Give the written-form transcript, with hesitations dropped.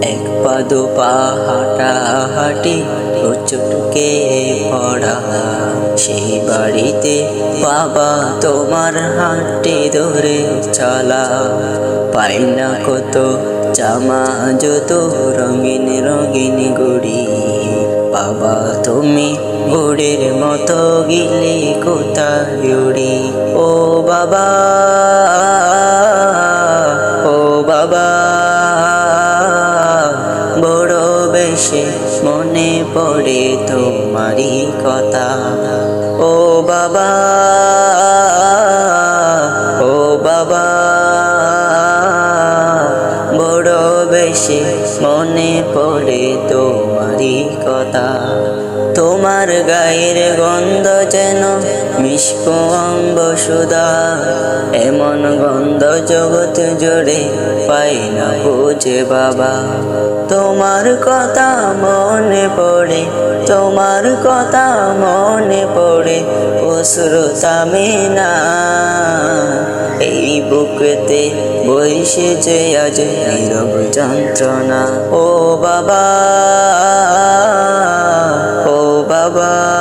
এক পা দু পা হাঁটাহাঁটি চটকে পড়া, সেই বাড়িতে বাবা তোমার হাঁটি ধরে চলা। পাই না কত জামা যত রঙিন রঙিন ঘড়ি, বাবা তুমি ঘুড়ির মতো গিলে কোথায় উড়ি। ও বাবা, ও বাবা, বড় বেশি মনে পড়ে তোমারই কথা। ও বাবা, ও বাবা, বড় বেশি মনে পড়ে তোমারই কথা। তোমার গায়ের গন্ধ যেন মিষ্ক অম্ব সুধা, এমন গন্ধ জগৎ জুড়ে পাই না বুঝে বাবা। তোমার কথা মনে পড়ে, তোমার কথা মনে পড়ে, অশ্রু থামে না। এই বুকেতে বইসে যে আজ নীরব যন্ত্রণা। ও বাবা, ও বাবা।